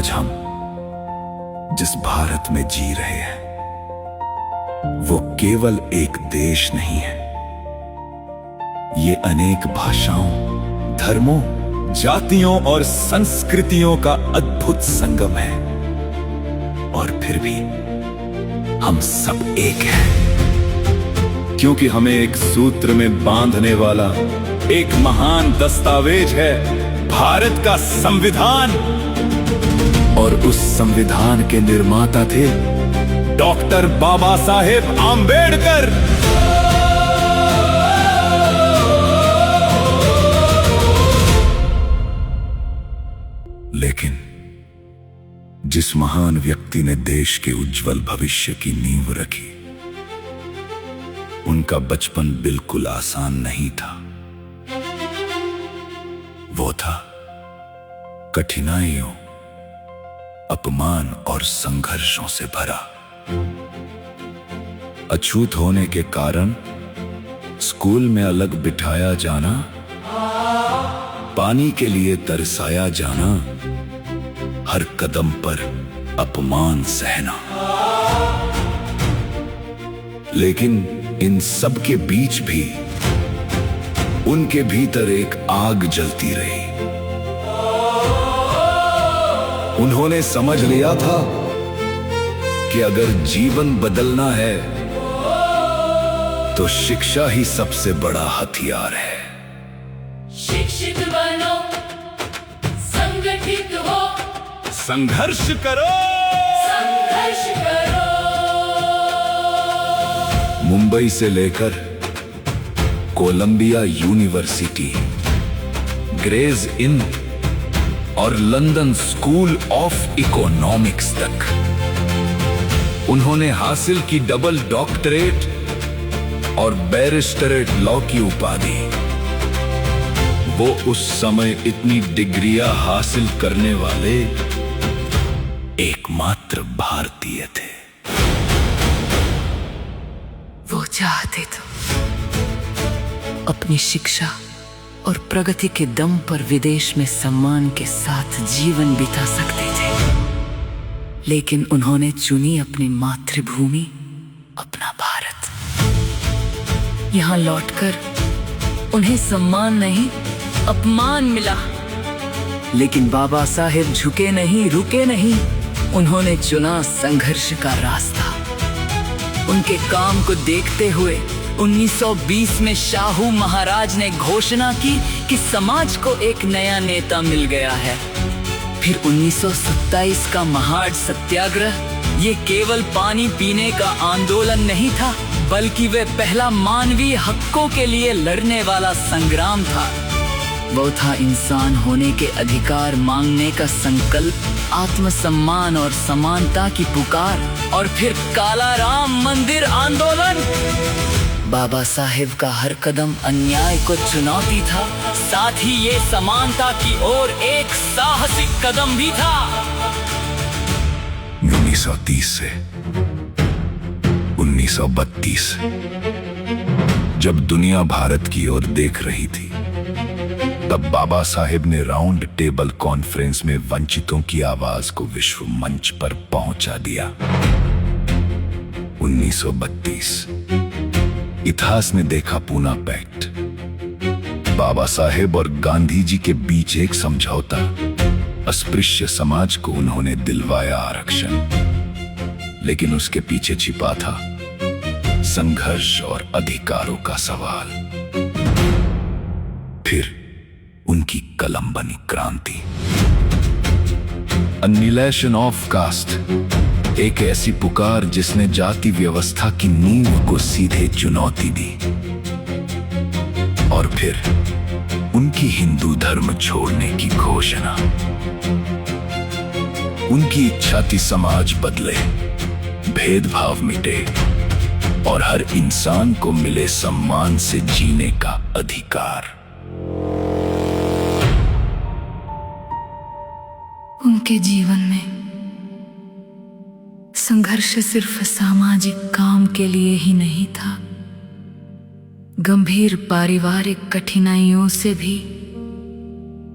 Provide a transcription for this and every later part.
आज हम जिस भारत में जी रहे हैं वो केवल एक देश नहीं है, ये अनेक भाषाओं, धर्मों, जातियों और संस्कृतियों का अद्भुत संगम है। और फिर भी हम सब एक हैं, क्योंकि हमें एक सूत्र में बांधने वाला एक महान दस्तावेज है, भारत का संविधान। और उस संविधान के निर्माता थे डॉक्टर बाबा साहेब आंबेडकर। लेकिन जिस महान व्यक्ति ने देश के उज्जवल भविष्य की नींव रखी, उनका बचपन बिल्कुल आसान नहीं था। वो था कठिनाइयों, अपमान और संघर्षों से भरा। अछूत होने के कारण स्कूल में अलग बिठाया जाना, पानी के लिए तरसाया जाना, हर कदम पर अपमान सहना। लेकिन इन सब के बीच भी उनके भीतर एक आग जलती रही। उन्होंने समझ लिया था कि अगर जीवन बदलना है तो शिक्षा ही सबसे बड़ा हथियार है। शिक्षित बनो, संगठित हो, संघर्ष करो, संघर्ष करो। मुंबई से लेकर कोलंबिया यूनिवर्सिटी, ग्रेज इन और लंदन स्कूल ऑफ इकोनॉमिक्स तक उन्होंने हासिल की डबल डॉक्टरेट और बैरिस्टरेट लॉ की उपाधि। वो उस समय इतनी डिग्रियां हासिल करने वाले एकमात्र भारतीय थे। वो चाहते थे अपनी शिक्षा और प्रगति के दम पर विदेश में सम्मान के साथ जीवन बिता सकते थे, लेकिन उन्होंने चुनी अपनी मातृभूमि, अपना भारत। यहाँ लौटकर उन्हें सम्मान नहीं, अपमान मिला। लेकिन बाबा साहेब झुके नहीं, रुके नहीं। उन्होंने चुना संघर्ष का रास्ता। उनके काम को देखते हुए 1920 में शाहू महाराज ने घोषणा की कि समाज को एक नया नेता मिल गया है। फिर 1927 का महाड सत्याग्रह, ये केवल पानी पीने का आंदोलन नहीं था, बल्कि वे पहला मानवीय हकों के लिए लड़ने वाला संग्राम था। वो था इंसान होने के अधिकार मांगने का संकल्प, आत्मसम्मान और समानता की पुकार। और फिर काला राम मंदिर आंदोलन। बाबा साहेब का हर कदम अन्याय को चुनौती था, साथ ही ये समानता की ओर एक साहसिक कदम भी था। 1930 से 1932 जब दुनिया भारत की ओर देख रही थी, तब बाबा साहेब ने राउंड टेबल कॉन्फ्रेंस में वंचितों की आवाज को विश्व मंच पर पहुंचा दिया। 1932 इतिहास ने देखा पूना पैक्ट। बाबा साहेब और गांधी जी के बीच एक समझौता। अस्पृश्य समाज को उन्होंने दिलवाया आरक्षण, लेकिन उसके पीछे छिपा था संघर्ष और अधिकारों का सवाल। फिर उनकी कलम बनी क्रांति, अन्निहिलेशन ऑफ कास्ट, एक ऐसी पुकार जिसने जाति व्यवस्था की नींव को सीधे चुनौती दी। और फिर उनकी हिंदू धर्म छोड़ने की घोषणा। उनकी इच्छा थी समाज बदले, भेदभाव मिटे और हर इंसान को मिले सम्मान से जीने का अधिकार। उनके जीवन में संघर्ष सिर्फ सामाजिक काम के लिए ही नहीं था, गंभीर पारिवारिक कठिनाइयों से भी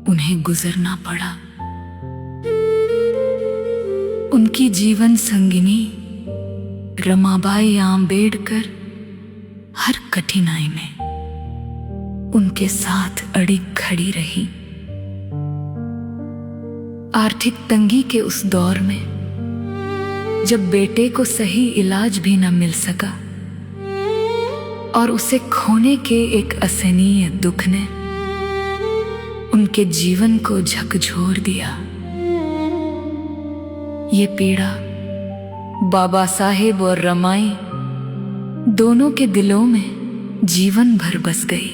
उन्हें गुजरना पड़ा। उनकी जीवन संगिनी रमाबाई आम्बेडकर हर कठिनाई में उनके साथ अड़ी खड़ी रही। आर्थिक तंगी के उस दौर में जब बेटे को सही इलाज भी न मिल सका और उसे खोने के एक असहनीय दुख ने उनके जीवन को झकझोर दिया, ये पीड़ा बाबा साहेब और रमाई दोनों के दिलों में जीवन भर बस गई।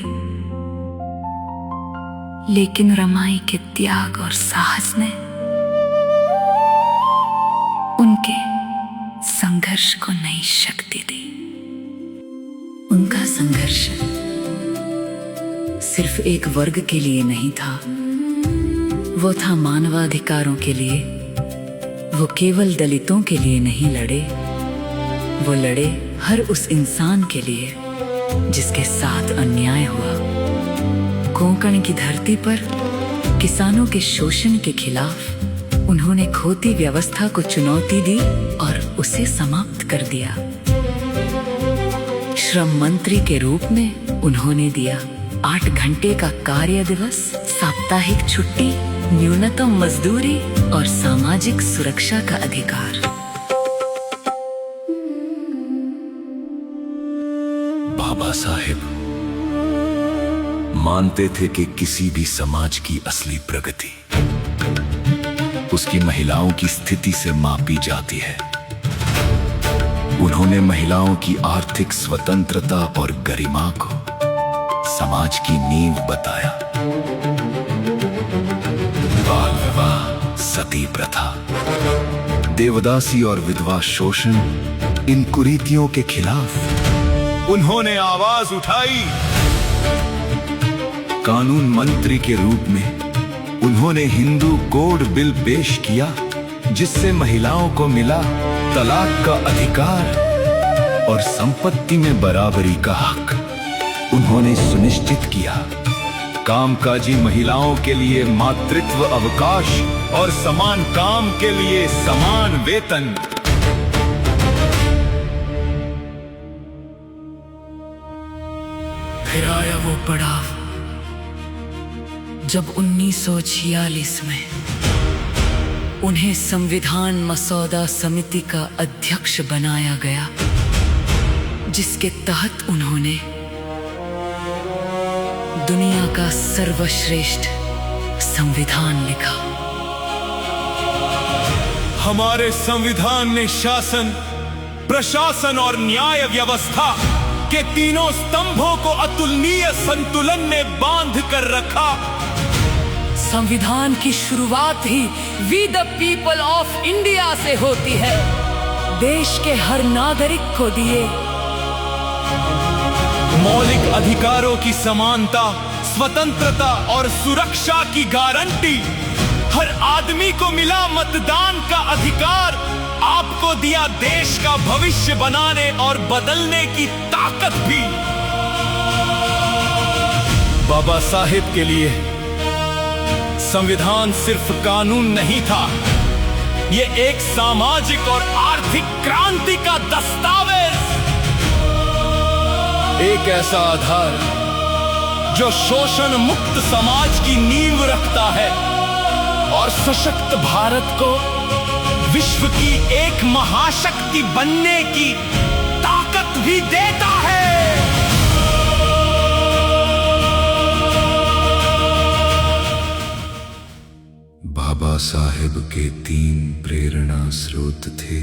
लेकिन रमाई के त्याग और साहस ने उनके संघर्ष को नई शक्ति दी। उनका संघर्ष सिर्फ एक वर्ग के लिए नहीं था, वो था मानवाधिकारों के लिए। वो केवल दलितों के लिए नहीं लड़े, वो लड़े हर उस इंसान के लिए जिसके साथ अन्याय हुआ। कोंकण की धरती पर किसानों के शोषण के खिलाफ उन्होंने खोती व्यवस्था को चुनौती दी और उसे समाप्त कर दिया। श्रम मंत्री के रूप में उन्होंने दिया 8 घंटे का कार्य दिवस, साप्ताहिक छुट्टी, न्यूनतम मजदूरी और सामाजिक सुरक्षा का अधिकार। बाबा साहेब मानते थे कि किसी भी समाज की असली प्रगति उसकी महिलाओं की स्थिति से मापी जाती है। उन्होंने महिलाओं की आर्थिक स्वतंत्रता और गरिमा को समाज की नींव बताया। बाल विवाह, सती प्रथा, देवदासी और विधवा शोषण, इन कुरीतियों के खिलाफ उन्होंने आवाज उठाई। कानून मंत्री के रूप में उन्होंने हिंदू कोड बिल पेश किया, जिससे महिलाओं को मिला तलाक का अधिकार और संपत्ति में बराबरी का हक। उन्होंने सुनिश्चित किया कामकाजी महिलाओं के लिए मातृत्व अवकाश और समान काम के लिए समान वेतन। फिर आया वो पड़ाव जब 1946 में उन्हें संविधान मसौदा समिति का अध्यक्ष बनाया गया, जिसके तहत उन्होंने दुनिया का सर्वश्रेष्ठ संविधान लिखा। हमारे संविधान ने शासन, प्रशासन और न्याय व्यवस्था के तीनों स्तंभों को अतुलनीय संतुलन में बांध कर रखा। संविधान की शुरुआत ही we the people of India से होती है। देश के हर नागरिक को दिए मौलिक अधिकारों की समानता, स्वतंत्रता और सुरक्षा की गारंटी। हर आदमी को मिला मतदान का अधिकार। आपको दिया देश का भविष्य बनाने और बदलने की ताकत भी। बाबा साहेब के लिए संविधान सिर्फ कानून नहीं था, ये एक सामाजिक और आर्थिक क्रांति का दस्तावेज, एक ऐसा आधार जो शोषण मुक्त समाज की नींव रखता है और सशक्त भारत को विश्व की एक महाशक्ति बनने की ताकत भी देता है। बाबा साहेब के 3 प्रेरणा स्रोत थे।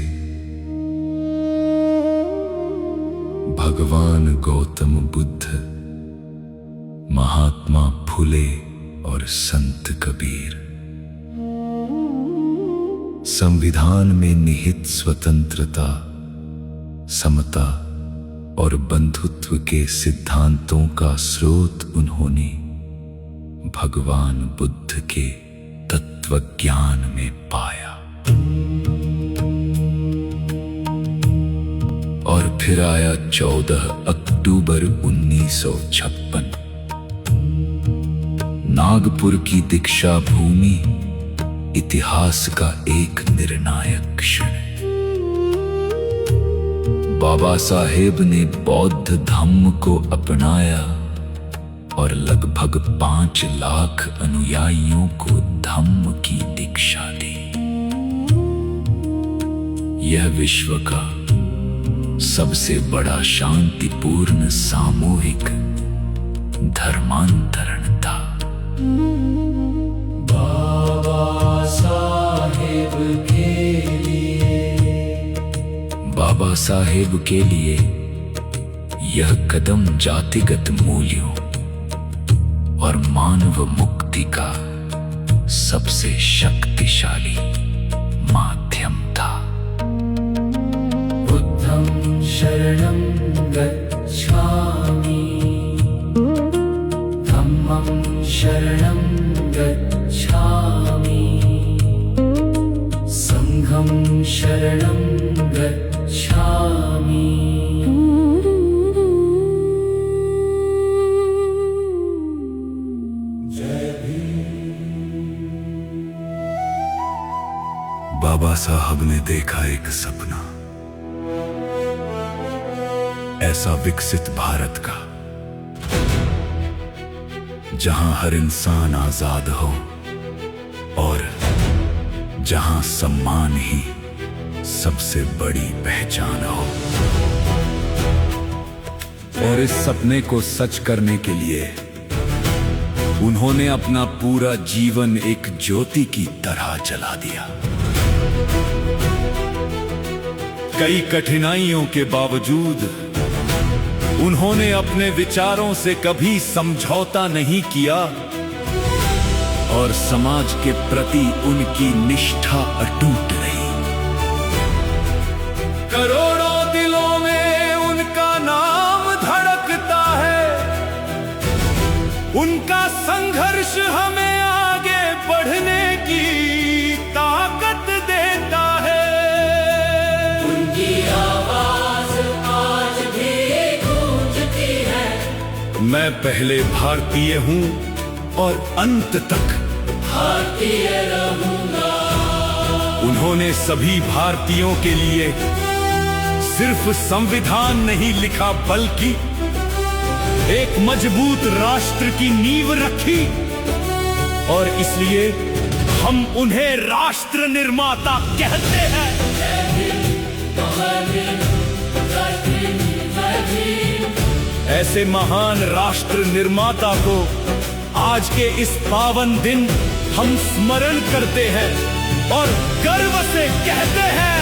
भगवान गौतम बुद्ध, महात्मा फुले और संत कबीर। संविधान में निहित स्वतंत्रता, समता और बंधुत्व के सिद्धांतों का स्रोत उन्होंने भगवान बुद्ध के तत्वज्ञान में पाया। और फिर आया 14 अक्टूबर 1956। नागपुर की दीक्षा भूमि इतिहास का एक निर्णायक क्षण। बाबा साहेब ने बौद्ध धम्म को अपनाया और लगभग 5 लाख अनुयायियों को धम्म की दीक्षा दी। यह विश्व का सबसे बड़ा शांतिपूर्ण सामूहिक धर्मांतरण था। बाबा साहेब के लिए यह कदम जातिगत मूल्यों और मानव मुक्ति का सबसे शक्तिशाली माध्यम था। बुद्धं शरणं गच्छामि, धम्मं शरणं गच्छामि, संघं शरणं गच्छामि। बाबा साहब ने देखा एक सपना, ऐसा विकसित भारत का जहां हर इंसान आजाद हो और जहां सम्मान ही सबसे बड़ी पहचान हो। और इस सपने को सच करने के लिए उन्होंने अपना पूरा जीवन एक ज्योति की तरह जला दिया। कई कठिनाइयों के बावजूद उन्होंने अपने विचारों से कभी समझौता नहीं किया और समाज के प्रति उनकी निष्ठा अटूट रही। करोड़ों दिलों में उनका नाम धड़कता है, उनका संघर्ष हमें आगे बढ़ने की ताकत देता है। उनकी आवाज आज भी गूंजती है। मैं पहले भारतीय हूं और अंत तक भारतीय रहूंगा। उन्होंने सभी भारतीयों के लिए सिर्फ संविधान नहीं लिखा बल्कि एक मजबूत राष्ट्र की नींव रखी। और इसलिए हम उन्हें राष्ट्र निर्माता कहते हैं। ऐसे महान राष्ट्र निर्माता को आज के इस पावन दिन हम स्मरण करते हैं और गर्व से कहते हैं,